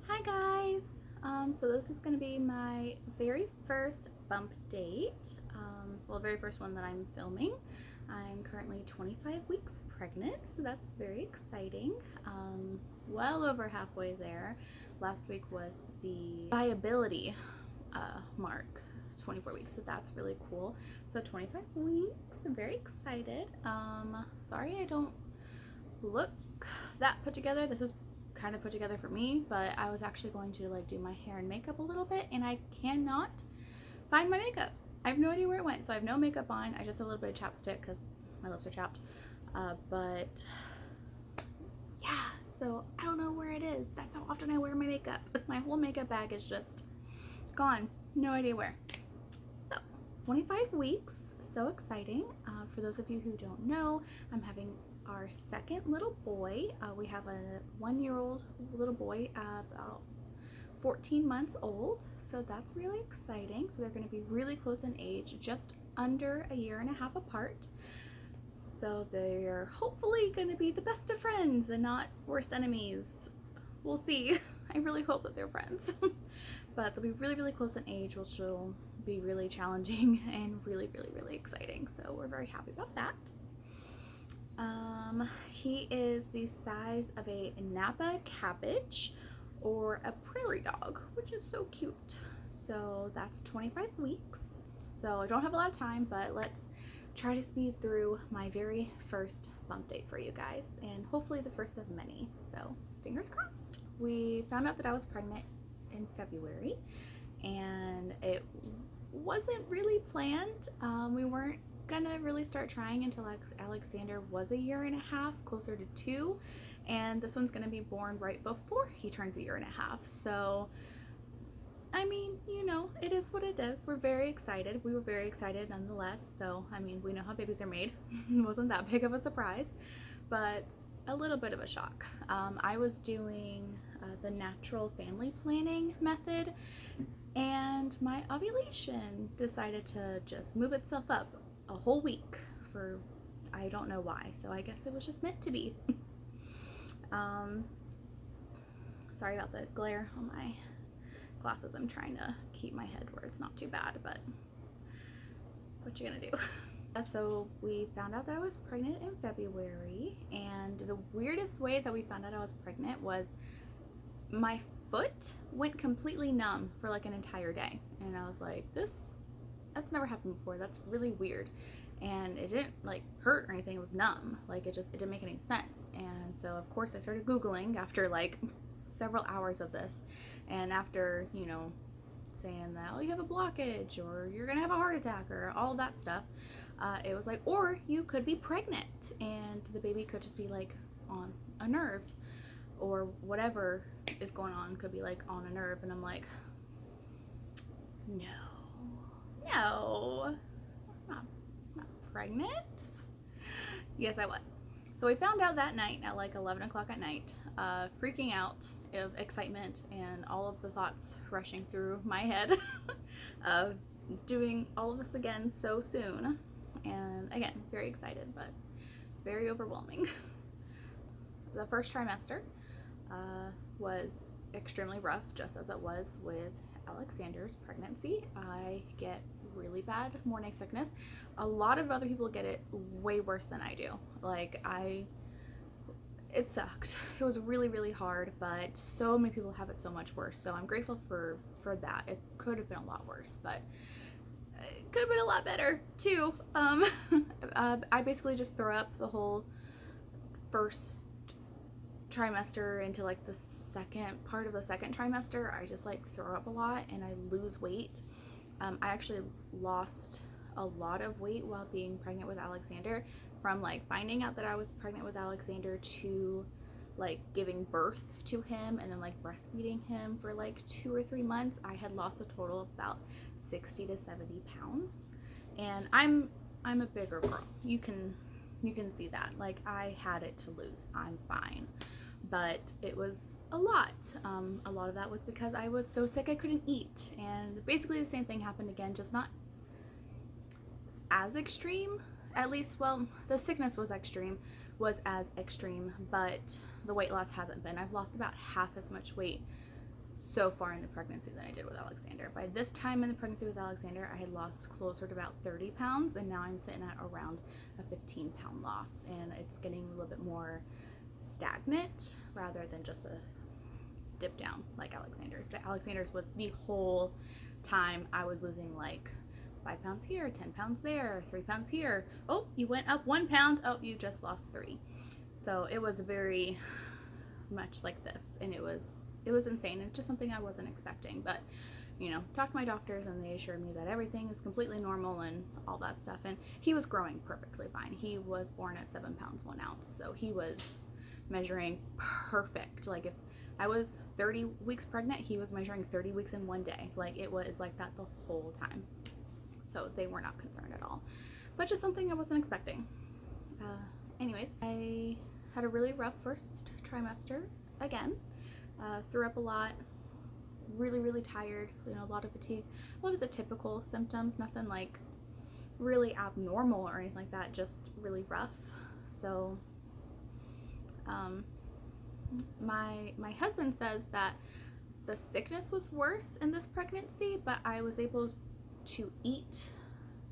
Hi guys! So this is going to be my very first bump date. Well, very first one that I'm filming. I'm currently 25 weeks pregnant, so that's very exciting. Well over halfway there. Last week was the viability mark, 24 weeks, so that's really cool. So 25 weeks, I'm very excited. Sorry I don't look that put together. This is kind of put together for me, but I was actually going to like do my hair and makeup a little bit, and I cannot find my makeup. I have no idea where it went, so I have no makeup on. I just have a little bit of chapstick because my lips are chapped. But yeah, so I don't know where it is. That's how often I wear my makeup. My whole makeup bag is just gone. No idea where. So 25 weeks, so exciting. For those of you who don't know, I'm having our second little boy. We have a 1-year-old little boy, about 14 months old, so that's really exciting. So they're going to be really close in age, just under a year and a half apart. So they're hopefully going to be the best of friends and not worst enemies. We'll see. I really hope that they're friends. But they'll be really, really close in age, which will be really challenging and really, really, really exciting. So we're very happy about that. He is the size of a Napa cabbage or a prairie dog, which is so cute. So that's 25 weeks. So I don't have a lot of time, but let's try to speed through my very first bump date for you guys, and hopefully the first of many. So fingers crossed. We found out that I was pregnant in February, and it wasn't really planned. We weren't gonna really start trying until Alexander was a year and a half, closer to 2, and this one's gonna be born right before he turns a year and a half. So I mean, you know, it is what it is. We're very excited. We were very excited nonetheless. So I mean, we know how babies are made. It wasn't that big of a surprise, but a little bit of a shock. I was doing the natural family planning method, and my ovulation decided to just move itself up a whole week for I don't know why. So I guess it was just meant to be. Sorry about the glare on my glasses. I'm trying to keep my head where it's not too bad, but what you gonna do? So we found out that I was pregnant in February, and the weirdest way that we found out I was pregnant was my foot went completely numb for like an entire day, and I was like, that's never happened before. That's really weird. And it didn't like hurt or anything. It was numb. Like it didn't make any sense. And so of course I started Googling after like several hours of this, and after, you know, saying that, oh, you have a blockage or you're gonna have a heart attack or all that stuff, it was like, or you could be pregnant and the baby could just be like on a nerve, or whatever is going on could be like on a nerve. And I'm like, no, I'm not pregnant. Yes, I was. So we found out that night at like 11 o'clock at night, freaking out, of excitement and all of the thoughts rushing through my head of doing all of this again so soon. And again, very excited, but very overwhelming. The first trimester was extremely rough, just as it was with Alexander's pregnancy. I get really bad morning sickness. A lot of other people get it way worse than I do. Like, it sucked. It was really, really hard, but so many people have it so much worse. So I'm grateful for that. It could have been a lot worse, but it could have been a lot better too. I basically just throw up the whole first trimester into like the second part of the second trimester. I just like throw up a lot and I lose weight. I actually lost a lot of weight while being pregnant with Alexander, from like finding out that I was pregnant with Alexander to like giving birth to him and then like breastfeeding him for like 2 or 3 months. I had lost a total of about 60 to 70 pounds, and I'm a bigger girl. You can see that. Like, I had it to lose. I'm fine. But it was a lot. A lot of that was because I was so sick I couldn't eat. And basically the same thing happened again, just not as extreme. At least, well, the sickness was as extreme, but the weight loss hasn't been. I've lost about half as much weight so far in the pregnancy than I did with Alexander. By this time in the pregnancy with Alexander, I had lost closer to about 30 pounds, and now I'm sitting at around a 15-pound loss, and it's getting a little bit more stagnant rather than just a dip down like Alexander's. The Alexander's was the whole time I was losing like 5 pounds here, 10 pounds there, 3 pounds here. Oh, you went up 1 pound. Oh, you just lost 3. So it was very much like this, and it was insane. It's just something I wasn't expecting, but you know, talked to my doctors and they assured me that everything is completely normal and all that stuff. And he was growing perfectly fine. He was born at 7 pounds 1 ounce, so he was measuring perfect. Like, if I was 30 weeks pregnant, he was measuring 30 weeks in 1 day. Like, it was like that the whole time. So they were not concerned at all, but just something I wasn't expecting. Anyways, I had a really rough first trimester again. Threw up a lot, really, really tired, you know, a lot of fatigue, a lot of the typical symptoms, nothing like really abnormal or anything like that, just really rough. So my husband says that the sickness was worse in this pregnancy, but I was able to eat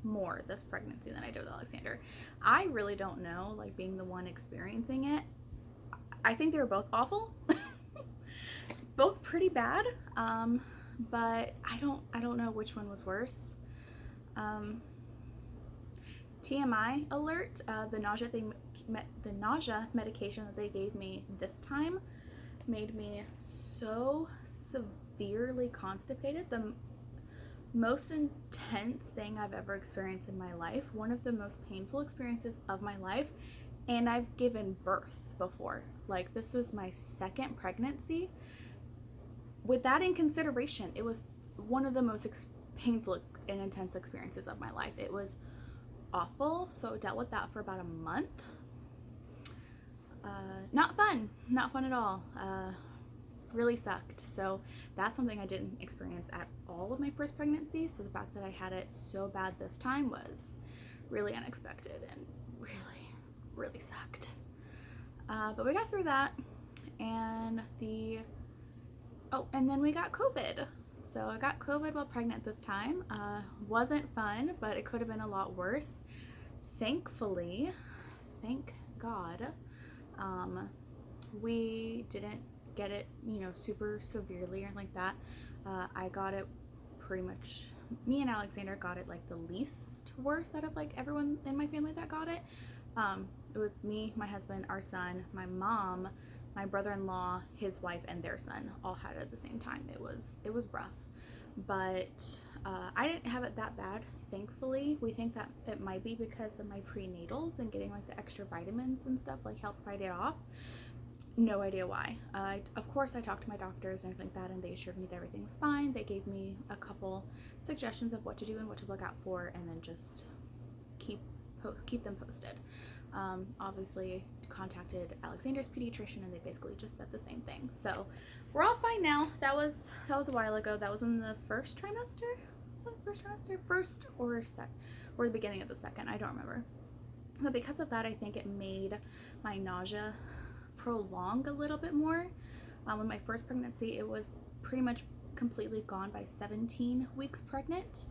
more this pregnancy than I did with Alexander. I really don't know, like, being the one experiencing it. I think they were both awful. Both pretty bad, but I don't know which one was worse. TMI alert, the nausea medication that they gave me this time made me so severely constipated. The most intense thing I've ever experienced in my life, one of the most painful experiences of my life, and I've given birth before. Like, this was my second pregnancy. With that in consideration, it was one of the most painful and intense experiences of my life. It was awful. So I dealt with that for about a month. Not fun at all. Really sucked. So that's something I didn't experience at all with my first pregnancy. So the fact that I had it so bad this time was really unexpected and really, really sucked. But we got through that, and then we got COVID. So I got COVID while pregnant this time. Wasn't fun, but it could have been a lot worse. Thankfully, thank God, we didn't get it, you know, super severely or anything like that. I got it pretty much, me and Alexander got it like the least worst out of like everyone in my family that got it. It was me, my husband, our son, my mom, my brother-in-law, his wife, and their son all had it at the same time. It was rough, but I didn't have it that bad, thankfully. We think that it might be because of my prenatals and getting like the extra vitamins and stuff, like, helped fight it off. No idea why. Of course, I talked to my doctors and everything like that, and they assured me that everything was fine. They gave me a couple suggestions of what to do and what to look out for, and then just keep them posted. Obviously, contacted Alexander's pediatrician, and they basically just said the same thing. So we're all fine now. That was a while ago. That was in the first trimester. Was it the first trimester? First or the beginning of the second. I don't remember. But because of that, I think it made my nausea prolong a little bit more. With my first pregnancy, it was pretty much completely gone by 17 weeks pregnant,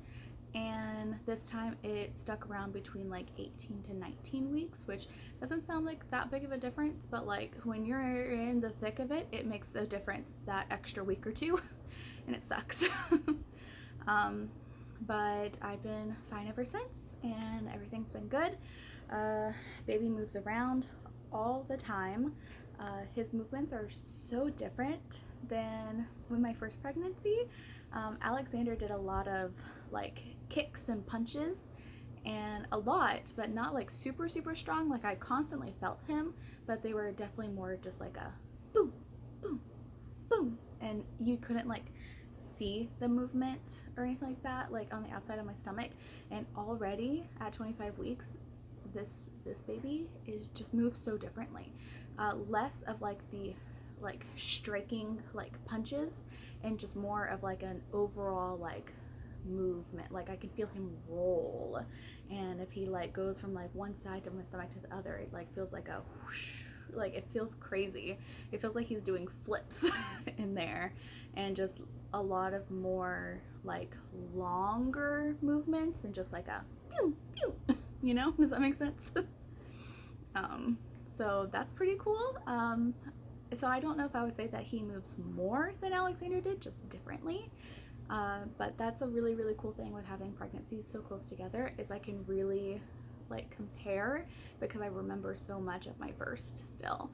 and this time it stuck around between like 18 to 19 weeks, which doesn't sound like that big of a difference, but like when you're in the thick of it, it makes a difference that extra week or two and it sucks. But I've been fine ever since, and everything's been good. Baby moves around all the time. His movements are so different than with my first pregnancy. Alexander did a lot of like kicks and punches, and a lot, but not like super strong. Like I constantly felt him, but they were definitely more just like a boom, boom, boom, and you couldn't like see the movement or anything like that, like on the outside of my stomach. And already at 25 weeks, this baby is just moves so differently. Less of like the like striking like punches, and just more of like an overall like movement. Like I can feel him roll, and if he like goes from like one side of my stomach to the other, it like feels like a whoosh. Like it feels crazy. It feels like he's doing flips in there, and just a lot of more like longer movements than just like a pew pew. You know, does that make sense? So that's pretty cool. So I don't know if I would say that he moves more than Alexander did, just differently. But that's a really cool thing with having pregnancies so close together, is I can really like compare, because I remember so much of my first still,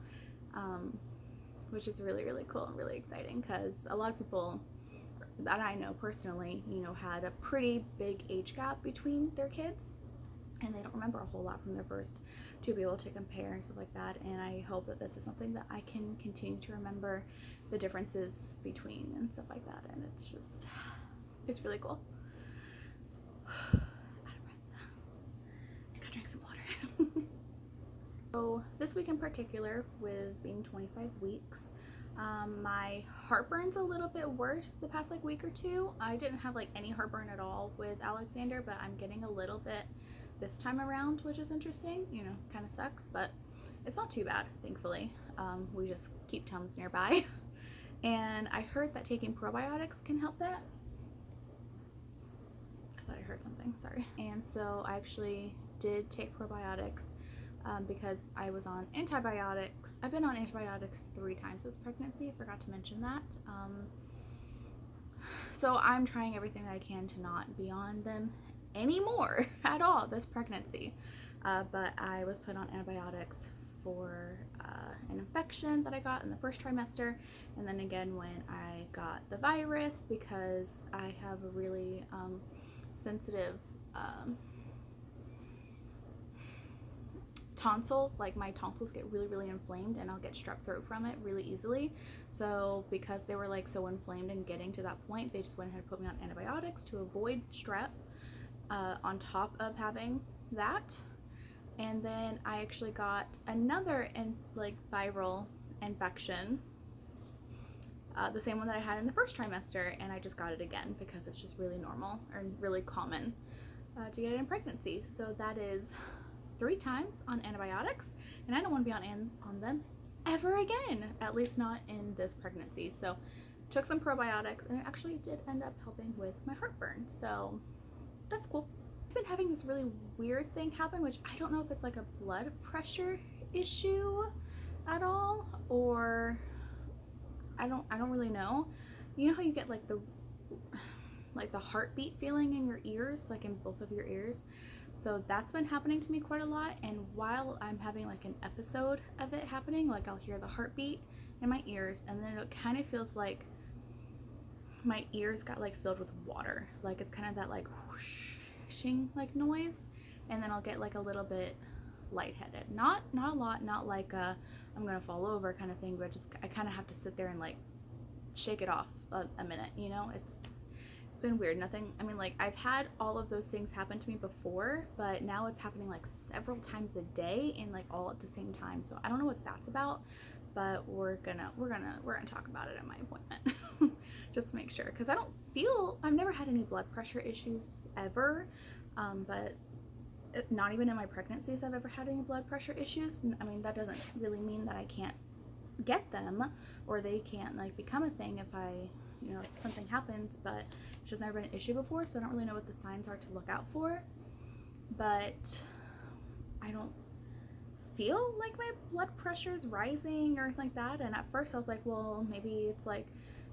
which is really cool and really exciting, because a lot of people that I know personally, you know, had a pretty big age gap between their kids, and they don't remember a whole lot from their first to be able to compare and stuff like that. And I hope that this is something that I can continue to remember the differences between and stuff like that. And it's just, it's really cool. Out of breath. I gotta drink some water. So this week in particular, with being 25 weeks, my heartburn's a little bit worse the past like week or two. I didn't have like any heartburn at all with Alexander, but I'm getting a little bit this time around, which is interesting. You know, kind of sucks, but it's not too bad, thankfully. We just keep Tums nearby. And I heard that taking probiotics can help that. I thought I heard something, sorry. And so I actually did take probiotics, because I was on antibiotics. I've been on antibiotics 3 times this pregnancy. I forgot to mention that. So I'm trying everything that I can to not be on them anymore at all this pregnancy. But I was put on antibiotics for an infection that I got in the first trimester, and then again when I got the virus, because I have a really sensitive tonsils. Like my tonsils get really inflamed, and I'll get strep throat from it really easily. So because they were like so inflamed and getting to that point, they just went ahead and put me on antibiotics to avoid strep, on top of having that. And then I actually got another viral infection, the same one that I had in the first trimester, and I just got it again because it's just really normal or really common to get it in pregnancy. So that is 3 times on antibiotics, and I don't want to be on them ever again, at least not in this pregnancy. So took some probiotics, and it actually did end up helping with my heartburn, so that's cool. I've been having this really weird thing happen, which I don't know if it's like a blood pressure issue at all, or I don't really know. You know how you get like the heartbeat feeling in your ears, like in both of your ears? So that's been happening to me quite a lot, and while I'm having like an episode of it happening, like I'll hear the heartbeat in my ears, and then it kind of feels like my ears got like filled with water. Like it's kind of that like whooshing like noise, and then I'll get like a little bit lightheaded. Not a lot, not like I'm gonna fall over kind of thing, but just I kind of have to sit there and like shake it off a minute, you know? It's been weird. Nothing, I mean, like, I've had all of those things happen to me before, but now it's happening like several times a day and like all at the same time. So I don't know what that's about, but we're gonna talk about it at my appointment just to make sure, because I've never had any blood pressure issues ever, but not even in my pregnancies I've ever had any blood pressure issues. I mean, that doesn't really mean that I can't get them or they can't like become a thing if if something happens, but it's just never been an issue before, so I don't really know what the signs are to look out for. But I don't feel like my blood pressure is rising or anything like that. And at first I was like, well, maybe it's like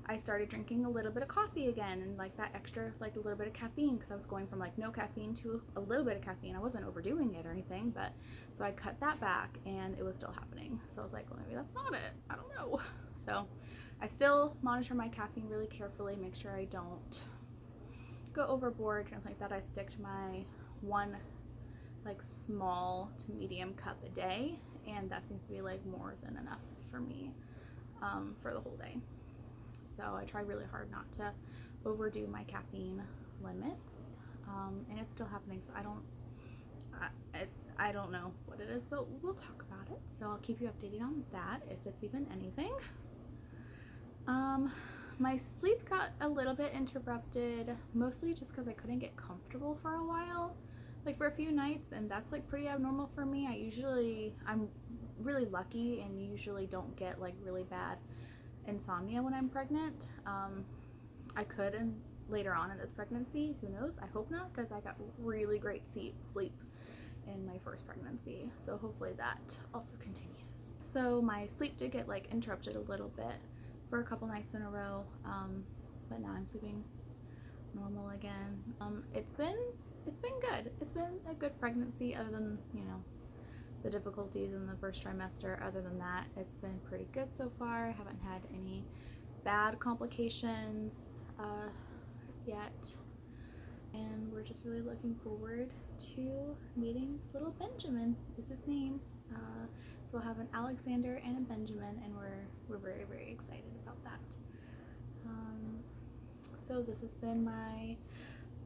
I started drinking a little bit of coffee again, and like that extra, like a little bit of caffeine, because I was going from like no caffeine to a little bit of caffeine. I wasn't overdoing it or anything, but so I cut that back and it was still happening. So I was like, well, maybe that's not it. I don't know. So I still monitor my caffeine really carefully, make sure I don't go overboard or anything like that. I stick to my one like small to medium cup a day, and that seems to be like more than enough for me for the whole day. So I try really hard not to overdo my caffeine limits, and it's still happening, so I don't know what it is, but we'll talk about it. So I'll keep you updated on that, if it's even anything. My sleep got a little bit interrupted, mostly just because I couldn't get comfortable for a while, like for a few nights, and that's like pretty abnormal for me. I'm really lucky and usually don't get like really bad insomnia when I'm pregnant. I could and later on in this pregnancy, who knows, I hope not, because I got really great sleep in my first pregnancy, so hopefully that also continues. So my sleep did get like interrupted a little bit for a couple nights in a row, but now I'm sleeping normal again. It's been good. It's been a good pregnancy, other than the difficulties in the first trimester. Other than that, it's been pretty good so far. I haven't had any bad complications yet, and we're just really looking forward to meeting little Benjamin is his name. So we'll have an Alexander and a Benjamin, and we're very, very excited about that. So this has been my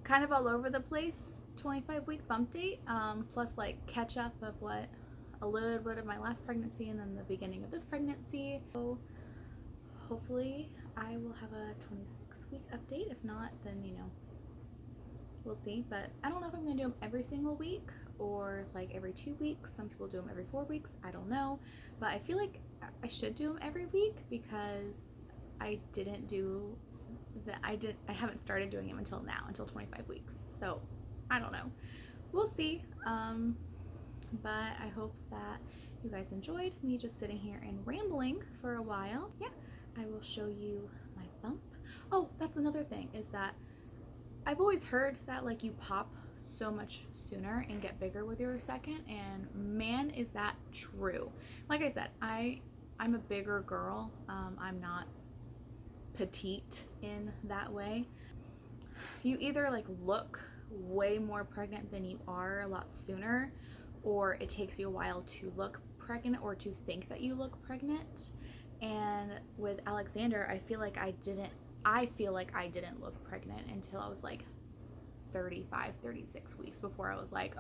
kind of all over the place 25-week bump date, plus like catch up of what a little bit of my last pregnancy and then the beginning of this pregnancy. So hopefully I will have a 26-week update. If not, then we'll see. But I don't know if I'm gonna do them every single week or like every 2 weeks. Some people do them every 4 weeks. I don't know, but I feel like I should do them every week, because I haven't started doing them until now, until 25 weeks. So I don't know. We'll see. But I hope that you guys enjoyed me just sitting here and rambling for a while. Yeah, I will show you my bump. Oh, that's another thing, is that I've always heard that like you pop so much sooner and get bigger with your second, and man, is that true. Like I said, I'm a bigger girl. I'm not petite in that way. You either like look way more pregnant than you are a lot sooner, or it takes you a while to look pregnant or to think that you look pregnant. And with Alexander, I feel like I didn't look pregnant until I was like 35, 36 weeks, before I was like,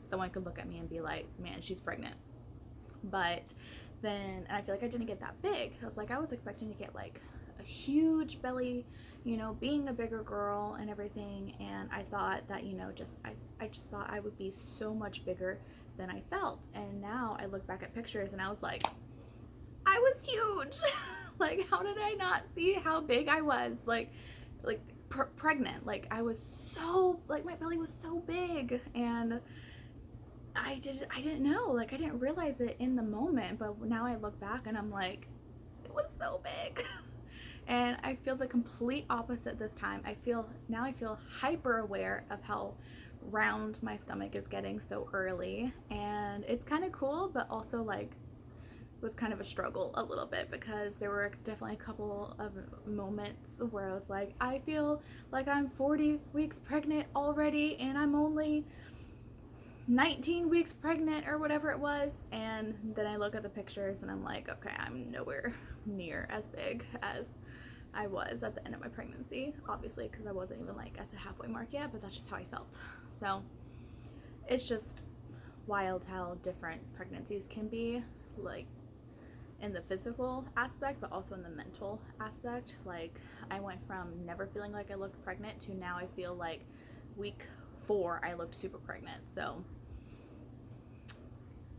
someone could look at me and be like, man, she's pregnant. But then, and I feel like I didn't get that big. I was expecting to get like a huge belly, being a bigger girl and everything, and I thought that I just thought I would be so much bigger than I felt. And now I look back at pictures and I was like, I was huge. Like, how did I not see how big I was? Like pregnant. Like, I was so, like, my belly was so big, and I didn't know. Like, I didn't realize it in the moment, but now I look back and I'm like, it was so big. And I feel the complete opposite this time. I feel hyper aware of how round my stomach is getting so early, and it's kind of cool, but also like it was kind of a struggle a little bit, because there were definitely a couple of moments where I was like, I feel like I'm 40 weeks pregnant already and I'm only 19 weeks pregnant or whatever it was. And then I look at the pictures and I'm like, okay, I'm nowhere near as big as I was at the end of my pregnancy, obviously, because I wasn't even like at the halfway mark yet, but that's just how I felt. So it's just wild how different pregnancies can be, like in the physical aspect, but also in the mental aspect. Like I went from never feeling like I looked pregnant to now I feel like week 4 I looked super pregnant. So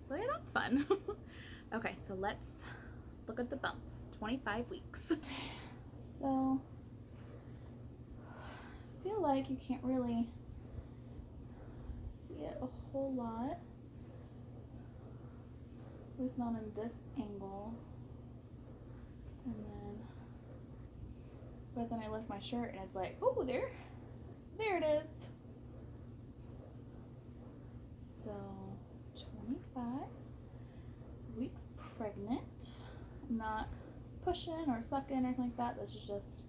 yeah, that's fun. Okay, so let's look at the bump. 25 weeks. So I feel like you can't really see it a whole lot, at least not in this angle. And then, but then I lift my shirt and it's like, oh, there it is. So 25 weeks pregnant. I'm not pushing or sucking or anything like that. This is just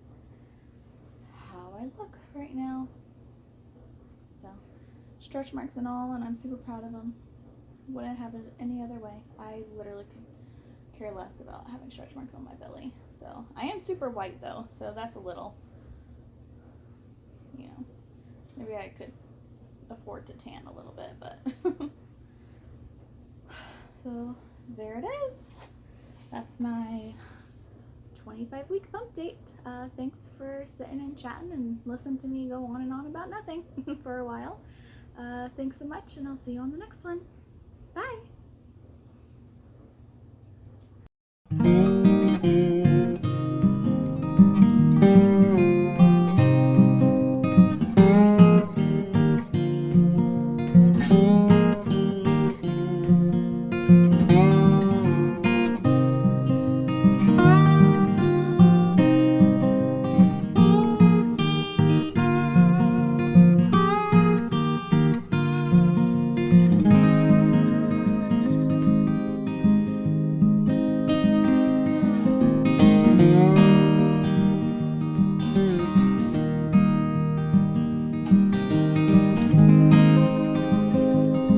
how I look right now. So stretch marks and all, and I'm super proud of them. Wouldn't have it any other way. I literally could care less about having stretch marks on my belly. So I am super white though, so that's a little, you know, maybe I could afford to tan a little bit, but so there it is. That's my 25-week bump date. Thanks for sitting and chatting and listening to me go on and on about nothing for a while. Thanks so much, and I'll see you on the next one. Bye.